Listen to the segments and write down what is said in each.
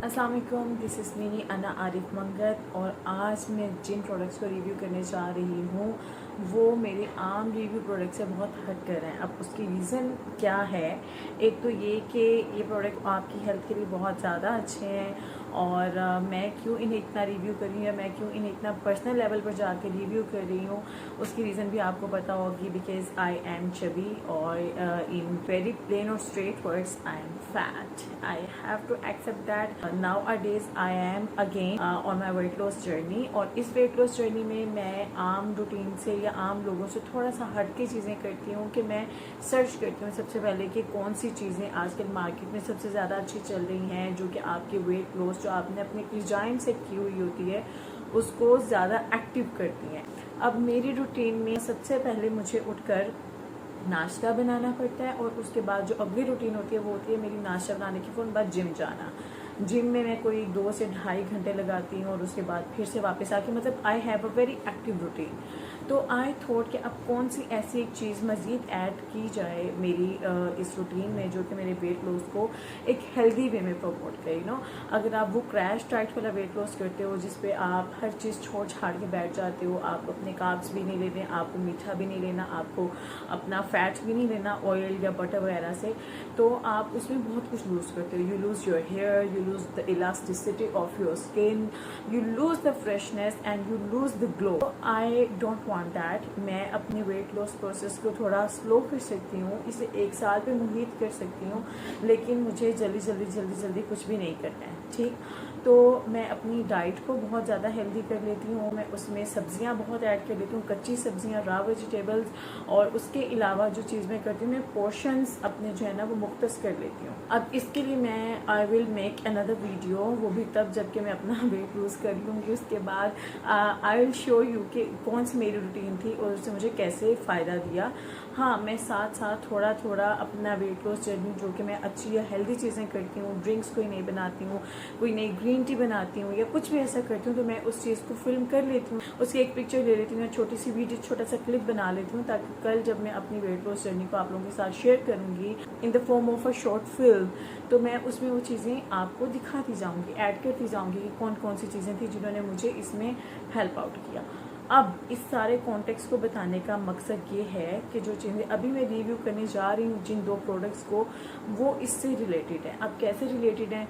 अस्सलाम वालेकुम, this is me अना आरिफ मंगत। और आज मैं जिन प्रोडक्ट्स को रिव्यू करने जा रही हूँ वो मेरे आम रिव्यू प्रोडक्ट से बहुत हट कर हैं। अब उसकी रीज़न क्या है? एक तो ये कि ये प्रोडक्ट आपकी हेल्थ के लिए बहुत ज़्यादा अच्छे हैं और मैं क्यों इन्हें इतना रिव्यू कर रही हूँ या मैं क्यों इन्हें इतना पर्सनल लेवल पर जाकर रिव्यू कर रही हूँ, उसकी रीज़न भी आपको पता होगी। बिकॉज आई एम चबी और इन वेरी प्लेन और straight words I am fat. I have to accept that. Nowadays I am again on my weight loss journey. और इस वेट लॉस जर्नी में मैं आम routine से या आम लोगों से थोड़ा सा हट के चीज़ें करती हूँ कि मैं सर्च करती हूँ सबसे पहले कि कौन सी चीज़ें आजकल मार्केट में सबसे ज़्यादा अच्छी चल रही हैं, जो कि आपके वेट लॉस जो आपने अपने डिजाइन सेट की हुई होती है उसको ज़्यादा एक्टिव करती हैं। अब मेरी रूटीन में सबसे पहले मुझे उठकर नाश्ता बनाना पड़ता है और उसके बाद जो अगली रूटीन होती है वो होती है मेरी नाश्ता बनाने के फ़ौरन बाद जिम जाना। जिम में मैं कोई 2 से ढाई घंटे लगाती हूँ और उसके बाद फिर से वापस आके मतलब I have a very active routine. तो आई थॉट कि अब कौन सी ऐसी एक चीज़ मज़ीद ऐड की जाए मेरी इस रूटीन में जो कि मेरे वेट लॉस को एक हेल्दी वे में प्रमोट करे। अगर आप वो क्रैश डाइट वाला वेट लॉस करते हो जिस पे आप हर चीज़ छोड़ छाड़ के बैठ जाते हो, आप अपने कार्ब्स भी नहीं लेने, आपको मीठा भी नहीं लेना, आपको अपना फैट्स भी नहीं लेना ऑयल या बटर वगैरह से, तो आप उसमें बहुत कुछ लूज़ करते हो। You lose your hair, you lose the elasticity of your skin, you lose the freshness and you lose the glow. I don't want that. मैं अपने वेट लॉस प्रोसेस को थोड़ा स्लो कर सकती हूँ, इसे 1 साल पे मुहित कर सकती हूँ, लेकिन मुझे जल्दी कुछ भी नहीं करना है। ठीक, तो मैं अपनी डाइट को बहुत ज़्यादा हेल्दी कर लेती हूँ। मैं उसमें सब्जियाँ बहुत ऐड कर लेती हूँ, कच्ची सब्जियाँ, रॉ वेजिटेबल्स। और उसके अलावा जो चीज़ मैं करती हूँ, मैं पोर्शंस अपने जो है ना वो मुख्तस कर लेती हूँ। अब इसके लिए मैं I will make another video, वो भी तब जबकि मैं अपना वेट लूज़ कर लूँगी। उसके बाद आई विल शो यू कि कौन सी मेरी रूटीन थी और उससे मुझे कैसे फ़ायदा दिया। हाँ, मैं साथ साथ थोड़ा थोड़ा अपना वेट लॉस जर्नी जो कि मैं अच्छी या हेल्दी चीज़ें करती हूँ, ड्रिंक्स कोई नहीं बनाती हूँ, कोई नई ग्रीन टी बनाती हूँ या कुछ भी ऐसा करती हूँ, तो मैं उस चीज़ को फिल्म कर लेती हूँ, उसकी एक पिक्चर ले लेती हूँ, छोटी सी वीडियो, छोटा सा क्लिप बना लेती हूँ, ताकि कल जब मैं अपनी वेट लॉस जर्नी को आप लोगों के साथ शेयर करूँगी in the form of a short film, तो मैं उसमें वो चीज़ें आपको दिखाती जाऊँगी, ऐड करती जाऊँगी कि कौन कौन सी चीज़ें थी जिन्होंने मुझे इसमें हेल्प आउट किया। अब इस सारे कॉन्टेक्स्ट को बताने का मकसद ये है कि जो चीज़ें अभी मैं रिव्यू करने जा रही हूँ जिन 2 प्रोडक्ट्स को, वो इससे रिलेटेड है। अब कैसे रिलेटेड है?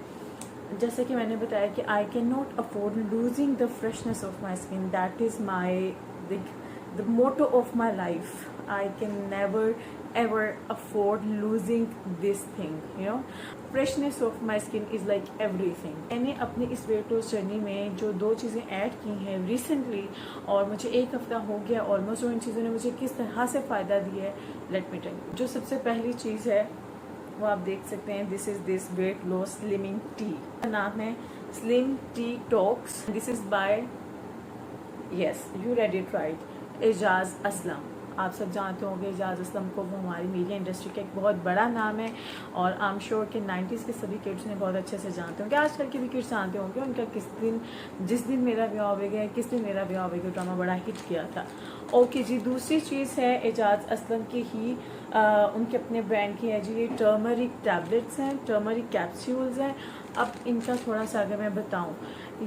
जैसे कि मैंने बताया कि I can not afford losing the freshness of my skin, that is my the motto of my life. I can never ever afford losing this thing, freshness of my skin is like everything. मैंने अपनी इस wait loss journey में जो 2 चीज़ें add की हैं recently, और मुझे 1 हफ्ता हो गया ऑलमोस्ट, और इन चीज़ों ने मुझे किस तरह से फ़ायदा दिया है लेट मी टेल यू। जो सबसे पहली चीज़ है वो आप देख सकते हैं, this is this weight loss slimming tea. नाम है slim tea tox. This is by, yes you read it right, Ejaz Aslam. आप सब जानते होंगे एजाज असलम को, वो हमारी मीडिया इंडस्ट्री का एक बहुत बड़ा नाम है और आई एम श्योर कि 90s के सभी किड्स ने बहुत अच्छे से जानते होंगे, आजकल के भी किड्स जानते होंगे उनका जिस दिन मेरा ब्याह होगा, किस दिन मेरा ब्याह होगा ड्रामा बड़ा हिट किया था। ओके जी, दूसरी चीज़ है एजाज असलम की ही उनके अपने ब्रांड की है जी, ये टर्मरिक टैबलेट्स हैं, टर्मरिक कैप्सूल्स हैं। अब इनका थोड़ा सा अगर मैं बताऊं,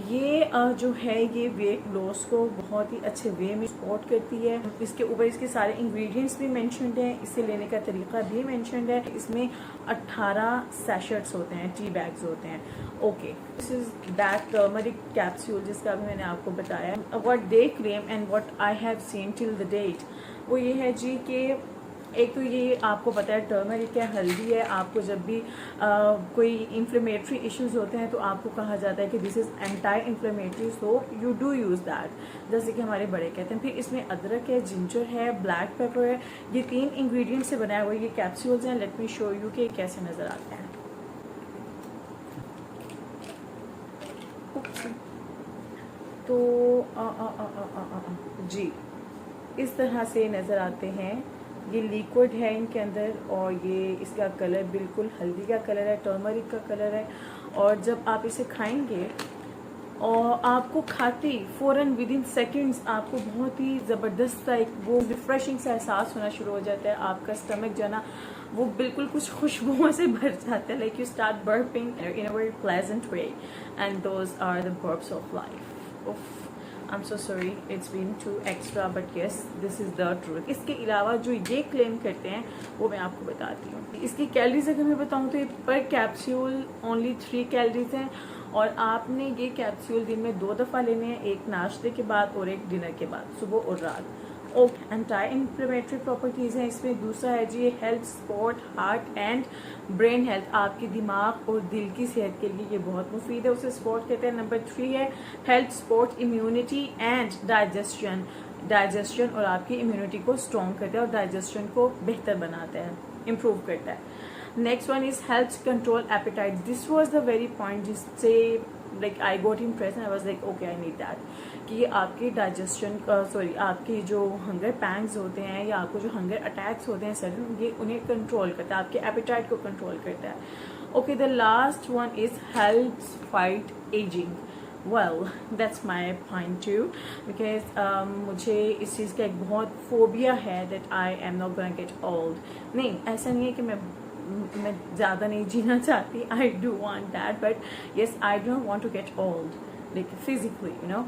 ये जो है ये वेट लॉस को बहुत ही अच्छे वे में सपोर्ट करती है। इसके ऊपर इसके सारे इंग्रेडिएंट्स भी मेंशन्ड हैं, इसे लेने का तरीका भी मेंशन्ड है। इसमें 18 सैशेट्स होते हैं, टी बैग्स होते हैं। Okay, this is that turmeric capsule जिसका भी मैंने आपको बताया। What they claim and what I have seen till the date, वो ये है जी कि एक तो ये आपको पता है टर्मरिक है, हल्दी है। आपको जब भी कोई इन्फ्लेमेटरी इश्यूज होते हैं तो आपको कहा जाता है कि this is anti inflammatory, so you do use that, जैसे कि हमारे बड़े कहते हैं। फिर इसमें अदरक है, जिंजर है, ब्लैक पेपर है। ये 3 इंग्रेडिएंट से बनाए हुए ये कैप्सूल्स हैं। लेट मी शो यू कि कैसे नज़र आते हैं। तो जी, इस तरह से नज़र आते हैं। ये लिक्विड है इनके अंदर और ये इसका कलर बिल्कुल हल्दी का कलर है, टर्मरिक का कलर है। और जब आप इसे खाएंगे और आपको खाते ही फ़ौरन विद इन सेकेंड्स आपको बहुत ही ज़बरदस्त सा एक वो रिफ़्रेशिंग सा एहसास होना शुरू हो जाता है। आपका स्टमक जो है ना वो बिल्कुल कुछ खुशबुओं से भर जाता है, like you start burping in a very pleasant way, and those are the burps of life. I am so sorry, it's been too extra, but yes this is the truth. इसके अलावा जो ये क्लेम करते हैं वो मैं आपको बताती हूँ। इसकी कैलोरीज अगर मैं बताऊँ तो ये पर कैप्सूल ओनली 3 कैलोरीज हैं, और आपने ये कैप्सूल दिन में 2 दफ़ा लेने हैं, एक नाश्ते के बाद और एक डिनर के बाद, सुबह और रात। ओके, एंटी इन्फ्लेमेटरी प्रॉपर्टीज़ हैं इसमें। दूसरा है जी health, sport, heart and brain health, आपके दिमाग और दिल की सेहत के लिए ये बहुत मुफीद है, उसे स्पोर्ट कहते हैं। नंबर 3 है health, sport, immunity and digestion और आपकी इम्यूनिटी को स्ट्रॉन्ग करता है और डाइजेशन को बेहतर बनाता है, इम्प्रूव करता है। Next one is health control appetite. This was the very point जिससे like I got impress, I was like okay I need that, कि ये आपके डाइजेशन आपके जो हंगर पैंग्स होते हैं या आपको जो हंगर अटैक्स होते हैं सडन, ये उन्हें कंट्रोल करता है, आपके एपेटाइट को कंट्रोल करता है। Okay, the last one is help fight ageing. Well that's my point two, because मुझे इस चीज़ का एक बहुत फोबिया है that I am not going get old. नहीं, ऐसा नहीं है कि मैं ज़्यादा नहीं जीना चाहती, I do want that, but yes I don't want to get old like physically, you know.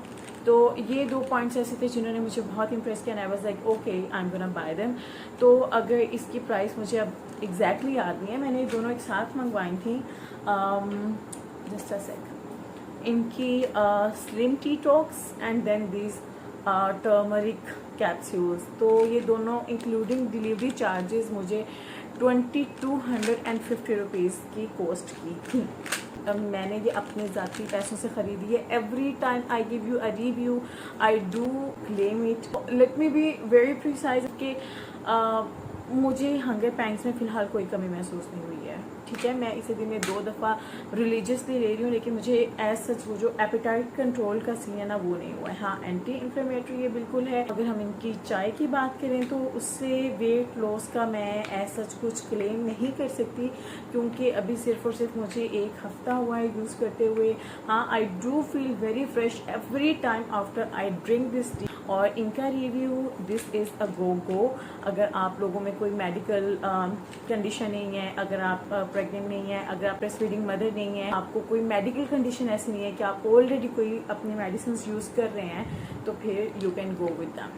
तो ये 2 पॉइंट्स ऐसे थे जिन्होंने मुझे बहुत इंप्रेस किया, and I was like okay I am gonna buy them. तो अगर इसकी प्राइस मुझे अब एग्जैक्टली याद नहीं है, मैंने दोनों एक साथ मंगवाई थी। जस्ट अ सेक, इनकी slim tea tox and then these turmeric capsules, तो ये दोनों इंक्लूडिंग डिलीवरी चार्जेस मुझे 2250 रुपीज़ की कॉस्ट की थी। मैंने ये अपने ज़ाती पैसों से ख़रीदी है। Every time I give you a review I do claim it. Let me be very precise कि मुझे हंगर पैंग्स में फ़िलहाल कोई कमी महसूस नहीं हुई है, ठीक है। मैं इसे दिन में 2 दफ़ा रिलीजियसली ले रही हूँ, लेकिन मुझे एज सच वो जो एपेटाइट कंट्रोल का सीन है ना वो नहीं हुआ है। हाँ, एंटी इन्फ्लेमेटरी ये बिल्कुल है। अगर हम इनकी चाय की बात करें तो उससे वेट लॉस का मैं एज सच कुछ क्लेम नहीं कर सकती, क्योंकि अभी सिर्फ और सिर्फ मुझे 1 हफ़्ता हुआ है यूज़ करते हुए। हाँ, I do feel very fresh every time after I drink this T. और इनका रिव्यू दिस इज़ अ गो। अगर आप लोगों में कोई मेडिकल कंडीशन नहीं है, अगर आप प्रेग्नेंट नहीं है, अगर आप ब्रेस्ट फीडिंग मदर नहीं है, आपको कोई मेडिकल कंडीशन ऐसी नहीं है कि आप ऑलरेडी कोई अपने मेडिसिन यूज़ कर रहे हैं, तो फिर you can go with them.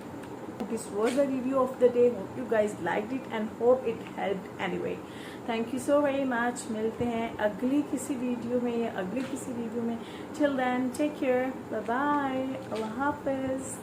This was the review of the day. Hope you guys liked it and hope it helped anyway. Thank you so very much. मिलते हैं अगली किसी वीडियो में या अगली किसी रिव्यू में. Till then, take care. Bye bye. Allah Hafiz.